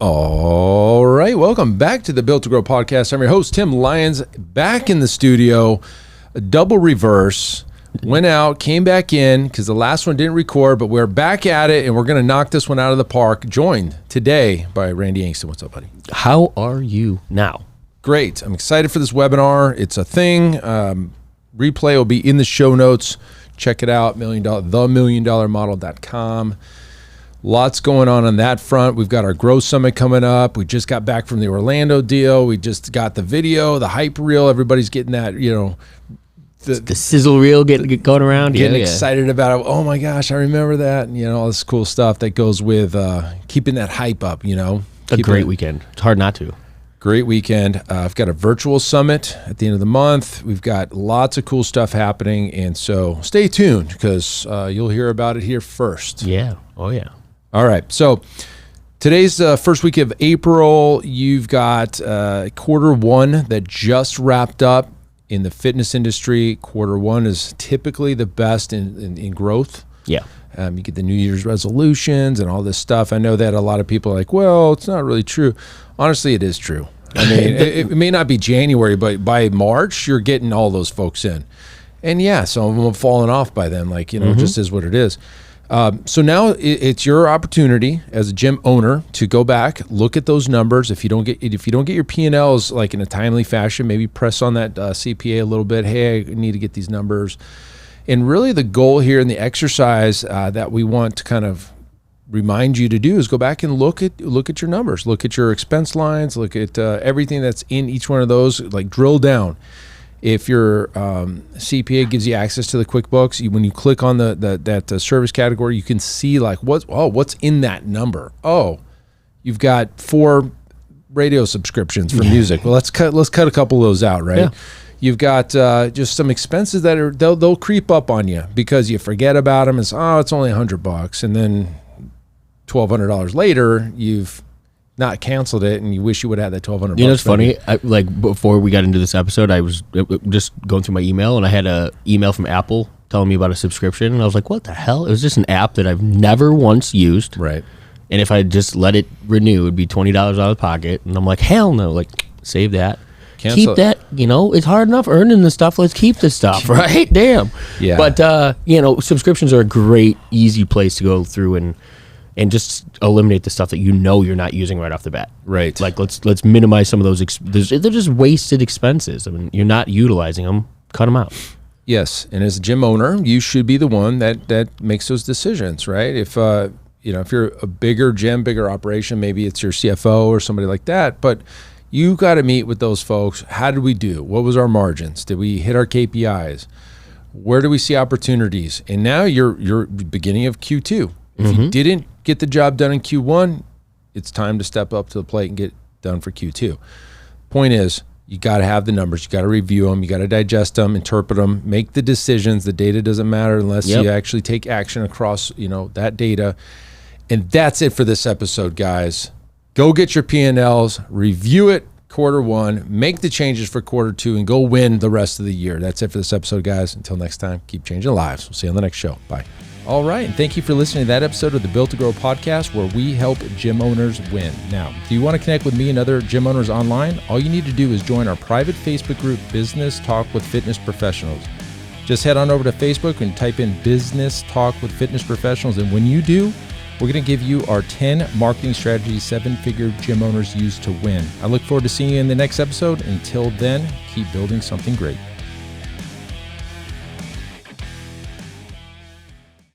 All right, welcome back to the Built to Grow podcast. I'm your host, Tim Lyons, back in the studio, a double reverse. Went out, came back in because the last one didn't record, but we're back at it, and we're going to knock this one out of the park. Joined today by Randy Angston. What's up, buddy? How are you now? Great. I'm excited for this webinar. It's a thing. Replay will be in the show notes. Check it out, themilliondollarmodel.com. Lots going on that front. We've got our Growth Summit coming up. We just got back from the Orlando deal. We just got the video, the hype reel. Everybody's getting that, The sizzle reel getting going around. Getting excited about it. Oh my gosh, I remember that. And, all this cool stuff that goes with keeping that hype up, A great weekend. It's hard not to. Great weekend. I've got a virtual summit at the end of the month. We've got lots of cool stuff happening. And so stay tuned because you'll hear about it here first. Yeah. Oh, yeah. All right. So today's first week of April. You've got quarter one that just wrapped up in the fitness industry. Quarter one is typically the best in growth. Yeah. You get the New Year's resolutions and all this stuff. I know that a lot of people are like, well, it's not really true. Honestly, it is true. I mean, it may not be January, but by March, you're getting all those folks in. And yeah, some of them have fallen off by then, it just is what it is. So now it's your opportunity as a gym owner to go back, look at those numbers. If you don't get your P&Ls in a timely fashion, maybe press on that CPA a little bit. Hey, I need to get these numbers. And really the goal here in the exercise that we want to kind of remind you to do is go back and look at your numbers, look at your expense lines, look at everything that's in each one of those, drill down. If your CPA gives you access to the QuickBooks, when you click on that service category, you can see what's in that number. Oh, you've got 4 radio subscriptions for music. Well, let's cut a couple of those out, right? Yeah. You've got just some expenses that they'll creep up on you because you forget about them. It's only $100, and then $1,200 later, you've not canceled it, and you wish you would have had that $1,200. It's funny. Before we got into this episode, I was just going through my email, and I had an email from Apple telling me about a subscription, and I was like, "What the hell?" It was just an app that I've never once used. Right. And if I just let it renew, it'd be $20 out of the pocket, and I'm like, "Hell no!" Save that. Cancel. Keep that. It's hard enough earning the stuff. Let's keep the stuff, right? Damn. Yeah. But subscriptions are a great, easy place to go through and just eliminate the stuff that you're not using right off the bat. Right. Let's minimize some of those. They're just wasted expenses. I mean, you're not utilizing them. Cut them out. Yes, and as a gym owner, you should be the one that makes those decisions, right? If if you're a bigger gym, bigger operation, maybe it's your CFO or somebody like that, but you got to meet with those folks. How did we do? What was our margins? Did we hit our KPIs? Where do we see opportunities? And now you're beginning of Q2. If you didn't get the job done in Q1, it's time to step up to the plate and get done for Q2. Point is, you got to have the numbers. You got to review them. You got to digest them, interpret them, make the decisions. The data doesn't matter unless you actually take action across, that data. And that's it for this episode, guys. Go get your P&Ls, review it quarter one, make the changes for quarter two, and go win the rest of the year. That's it for this episode, guys. Until next time, keep changing lives. We'll see you on the next show. Bye. All right, and thank you for listening to that episode of the Built to Grow podcast, where we help gym owners win. Now, do you want to connect with me and other gym owners online? All you need to do is join our private Facebook group, Business Talk with Fitness Professionals. Just head on over to Facebook and type in Business Talk with Fitness Professionals, and when you do, we're going to give you our 10 marketing strategies 7-figure gym owners use to win. I look forward to seeing you in the next episode. Until then, keep building something great.